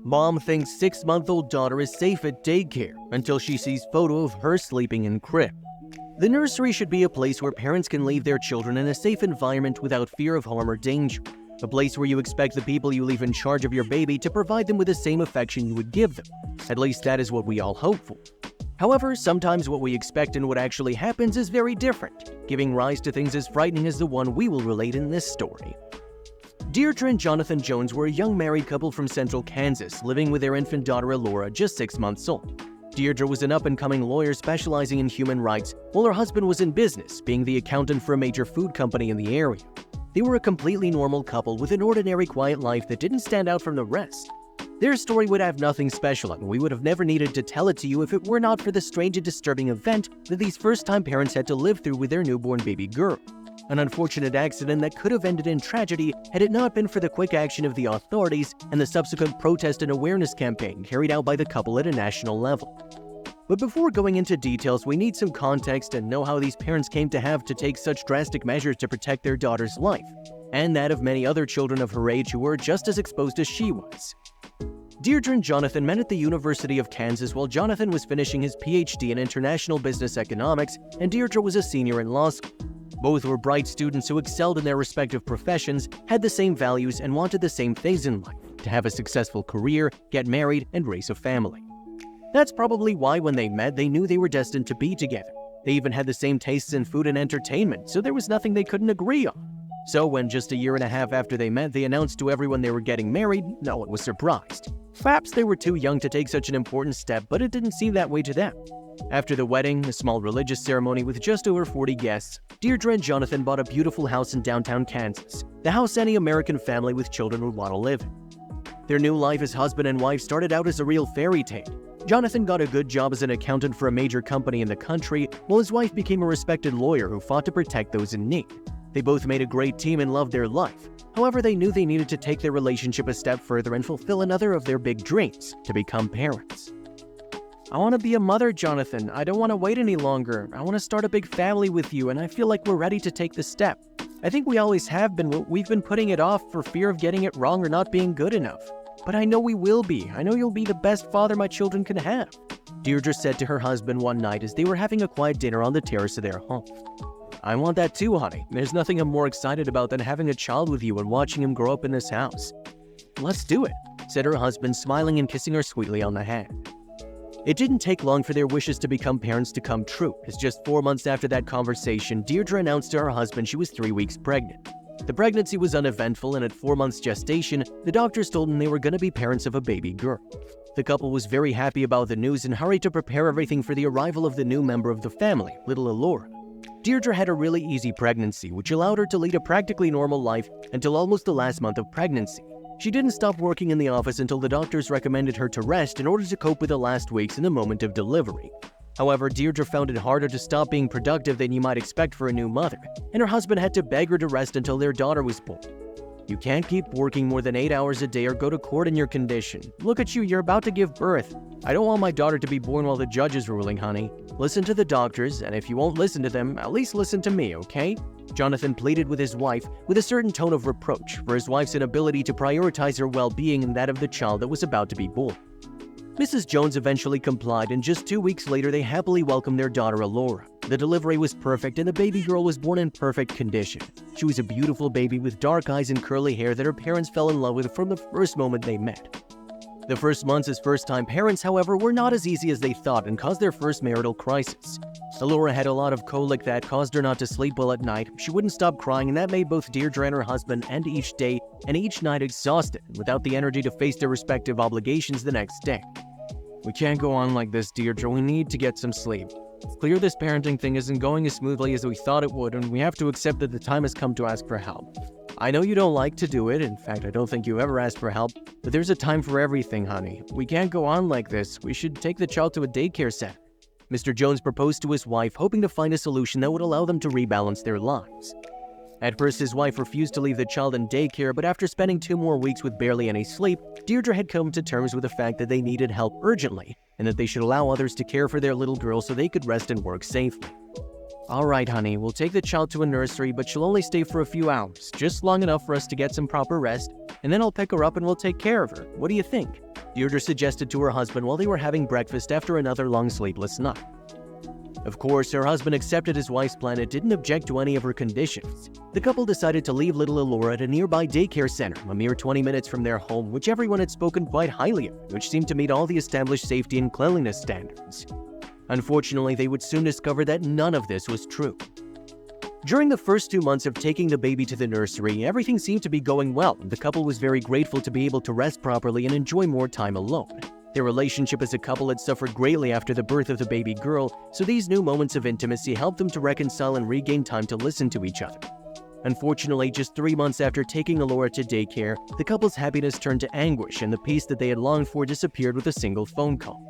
Mom thinks 6-month-old daughter is safe at daycare until she sees photo of her sleeping in crib. The nursery should be a place where parents can leave their children in a safe environment without fear of harm or danger. A place where you expect the people you leave in charge of your baby to provide them with the same affection you would give them. At least that is what we all hope for. However, sometimes what we expect and what actually happens is very different, giving rise to things as frightening as the one we will relate in this story. Dearra and Jonathan Jones were a young married couple from central Kansas, living with their infant daughter Aora, just 6 months old. Dearra was an up-and-coming lawyer specializing in human rights, while her husband was in business, being the accountant for a major food company in the area. They were a completely normal couple with an ordinary, quiet life that didn't stand out from the rest. Their story would have nothing special, and we would have never needed to tell it to you if it were not for the strange and disturbing event that these first-time parents had to live through with their newborn baby girl. An unfortunate accident that could have ended in tragedy had it not been for the quick action of the authorities and the subsequent protest and awareness campaign carried out by the couple at a national level. But before going into details, we need some context and know how these parents came to have to take such drastic measures to protect their daughter's life, and that of many other children of her age who were just as exposed as she was. Dearra and Jonathan met at the University of Kansas while Jonathan was finishing his PhD in International Business Economics and Dearra was a senior in law school. Both were bright students who excelled in their respective professions, had the same values, and wanted the same things in life: to have a successful career, get married, and raise a family. That's probably why when they met, they knew they were destined to be together. They even had the same tastes in food and entertainment, so there was nothing they couldn't agree on. So when just a year and a half after they met, they announced to everyone they were getting married, no one was surprised. Perhaps they were too young to take such an important step, but it didn't seem that way to them. After the wedding, a small religious ceremony with just over 40 guests, Dearra and Jonathan bought a beautiful house in downtown Kansas, the house any American family with children would want to live in. Their new life as husband and wife started out as a real fairy tale. Jonathan got a good job as an accountant for a major company in the country, while his wife became a respected lawyer who fought to protect those in need. They both made a great team and loved their life. However, they knew they needed to take their relationship a step further and fulfill another of their big dreams: to become parents. "I want to be a mother, Jonathan. I don't want to wait any longer. I want to start a big family with you, and I feel like we're ready to take the step. I think we always have been, but we've been putting it off for fear of getting it wrong or not being good enough. But I know we will be. I know you'll be the best father my children can have," Dearra said to her husband one night as they were having a quiet dinner on the terrace of their home. "I want that too, honey. There's nothing I'm more excited about than having a child with you and watching him grow up in this house." "Let's do it," said her husband, smiling and kissing her sweetly on the hand. It didn't take long for their wishes to become parents to come true, as just 4 months after that conversation, Dearra announced to her husband she was 3 weeks pregnant. The pregnancy was uneventful, and at 4 months gestation, the doctors told them they were going to be parents of a baby girl. The couple was very happy about the news and hurried to prepare everything for the arrival of the new member of the family, little Aora. Dearra had a really easy pregnancy, which allowed her to lead a practically normal life until almost the last month of pregnancy. She didn't stop working in the office until the doctors recommended her to rest in order to cope with the last weeks in the moment of delivery. However, Dearra found it harder to stop being productive than you might expect for a new mother, and her husband had to beg her to rest until their daughter was born. "You can't keep working more than 8 hours a day or go to court in your condition. Look at you, you're about to give birth. I don't want my daughter to be born while the judge is ruling, honey. Listen to the doctors, and if you won't listen to them, at least listen to me, okay?" Jonathan pleaded with his wife with a certain tone of reproach for his wife's inability to prioritize her well-being and that of the child that was about to be born. Mrs. Jones eventually complied, and just 2 weeks later they happily welcomed their daughter Aora. The delivery was perfect and the baby girl was born in perfect condition. She was a beautiful baby with dark eyes and curly hair that her parents fell in love with from the first moment they met. The first months as first-time parents, however, were not as easy as they thought and caused their first marital crisis. Aora had a lot of colic that caused her not to sleep well at night. She wouldn't stop crying, and that made both Dearra and her husband end each day and each night exhausted and without the energy to face their respective obligations the next day. "We can't go on like this, Dearra. We need to get some sleep. It's clear this parenting thing isn't going as smoothly as we thought it would, and we have to accept that the time has come to ask for help. I know you don't like to do it. In fact, I don't think you ever asked for help, but there's a time for everything, honey. We can't go on like this. We should take the child to a daycare center." Mr. Jones proposed to his wife, hoping to find a solution that would allow them to rebalance their lives. At first, his wife refused to leave the child in daycare, but after spending 2 more weeks with barely any sleep, Dearra had come to terms with the fact that they needed help urgently, and that they should allow others to care for their little girl so they could rest and work safely. "Alright honey, we'll take the child to a nursery, but she'll only stay for a few hours, just long enough for us to get some proper rest, and then I'll pick her up and we'll take care of her. What do you think?" Dearra suggested to her husband while they were having breakfast after another long sleepless night. Of course, her husband accepted his wife's plan and didn't object to any of her conditions. The couple decided to leave little Aora at a nearby daycare center, a mere 20 minutes from their home, which everyone had spoken quite highly of, which seemed to meet all the established safety and cleanliness standards. Unfortunately, they would soon discover that none of this was true. During the first 2 months of taking the baby to the nursery, everything seemed to be going well, and the couple was very grateful to be able to rest properly and enjoy more time alone. Their relationship as a couple had suffered greatly after the birth of the baby girl, so these new moments of intimacy helped them to reconcile and regain time to listen to each other. Unfortunately, just 3 months after taking Aora to daycare, the couple's happiness turned to anguish, and the peace that they had longed for disappeared with a single phone call.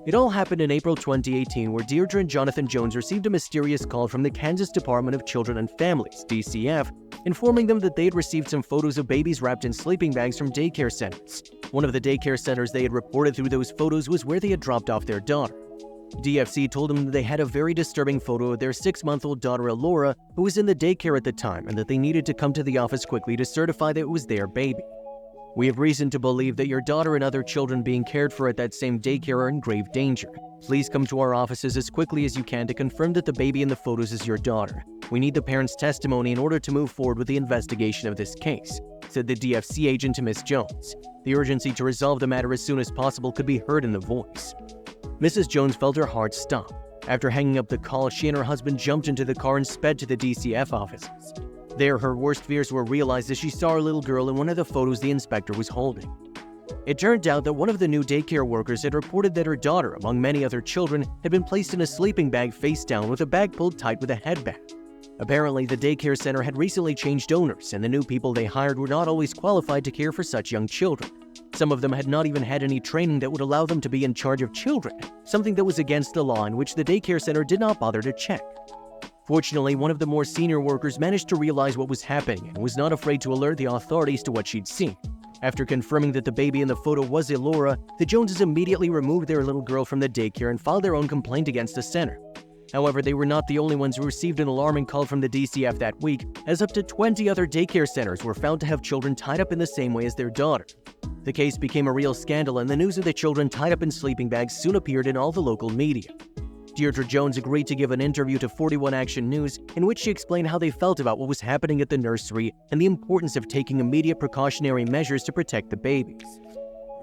It all happened in April 2018, where Dearra and Jonathan Jones received a mysterious call from the Kansas Department of Children and Families, DCF, informing them that they had received some photos of babies wrapped in sleeping bags from daycare centers. One of the daycare centers they had reported through those photos was where they had dropped off their daughter. DFC told them that they had a very disturbing photo of their 6-month-old daughter Aora, who was in the daycare at the time, and that they needed to come to the office quickly to certify that it was their baby. "We have reason to believe that your daughter and other children being cared for at that same daycare are in grave danger. Please come to our offices as quickly as you can to confirm that the baby in the photos is your daughter. We need the parents' testimony in order to move forward with the investigation of this case," said the DFC agent to Ms. Jones. The urgency to resolve the matter as soon as possible could be heard in the voice. Mrs. Jones felt her heart stop. After hanging up the call, she and her husband jumped into the car and sped to the DCF offices. There, her worst fears were realized as she saw her little girl in one of the photos the inspector was holding. It turned out that one of the new daycare workers had reported that her daughter, among many other children, had been placed in a sleeping bag face down with a bag pulled tight with a headband. Apparently, the daycare center had recently changed owners, and the new people they hired were not always qualified to care for such young children. Some of them had not even had any training that would allow them to be in charge of children, something that was against the law and which the daycare center did not bother to check. Fortunately, one of the more senior workers managed to realize what was happening and was not afraid to alert the authorities to what she'd seen. After confirming that the baby in the photo was Aora, the Joneses immediately removed their little girl from the daycare and filed their own complaint against the center. However, they were not the only ones who received an alarming call from the DCF that week, as up to 20 other daycare centers were found to have children tied up in the same way as their daughter. The case became a real scandal, and the news of the children tied up in sleeping bags soon appeared in all the local media. Dearra Jones agreed to give an interview to 41 Action News in which she explained how they felt about what was happening at the nursery and the importance of taking immediate precautionary measures to protect the babies.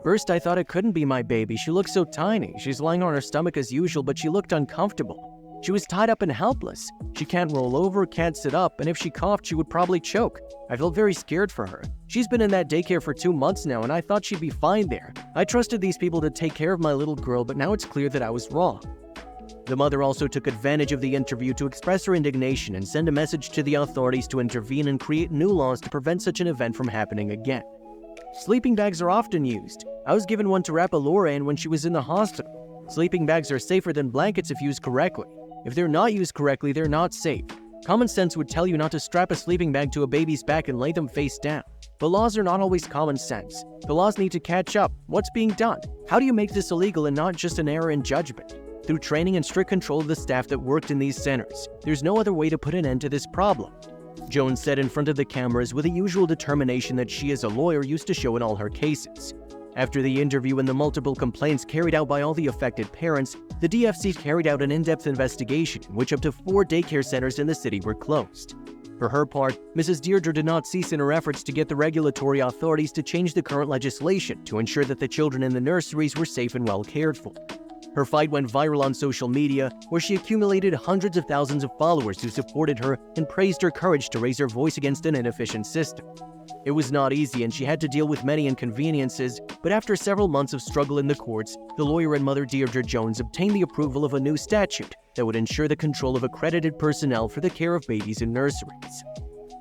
"First, I thought it couldn't be my baby. She looked so tiny. She's lying on her stomach as usual, but she looked uncomfortable. She was tied up and helpless. She can't roll over, can't sit up, and if she coughed, she would probably choke. I felt very scared for her. She's been in that daycare for 2 months now, and I thought she'd be fine there. I trusted these people to take care of my little girl, but now it's clear that I was wrong." The mother also took advantage of the interview to express her indignation and send a message to the authorities to intervene and create new laws to prevent such an event from happening again. "Sleeping bags are often used. I was given one to wrap Aora in when she was in the hospital. Sleeping bags are safer than blankets if used correctly. If they're not used correctly, they're not safe. Common sense would tell you not to strap a sleeping bag to a baby's back and lay them face down. But laws are not always common sense. The laws need to catch up. What's being done? How do you make this illegal and not just an error in judgment? Through training and strict control of the staff that worked in these centers, there's no other way to put an end to this problem," Jones said in front of the cameras with the usual determination that she as a lawyer used to show in all her cases. After the interview and the multiple complaints carried out by all the affected parents, the DFC carried out an in-depth investigation in which up to 4 daycare centers in the city were closed. For her part, Mrs. Dearra did not cease in her efforts to get the regulatory authorities to change the current legislation to ensure that the children in the nurseries were safe and well cared for. Her fight went viral on social media, where she accumulated hundreds of thousands of followers who supported her and praised her courage to raise her voice against an inefficient system. It was not easy, and she had to deal with many inconveniences, but after several months of struggle in the courts, the lawyer and mother Dearra Jones obtained the approval of a new statute that would ensure the control of accredited personnel for the care of babies in nurseries.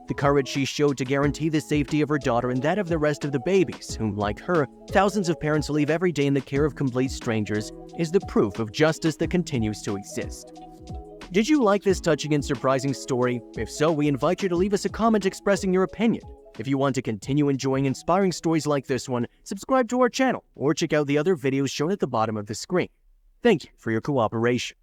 The courage she showed to guarantee the safety of her daughter and that of the rest of the babies, whom, like her, thousands of parents leave every day in the care of complete strangers, is the proof of justice that continues to exist. Did you like this touching and surprising story? If so, we invite you to leave us a comment expressing your opinion. If you want to continue enjoying inspiring stories like this one, subscribe to our channel or check out the other videos shown at the bottom of the screen. Thank you for your cooperation.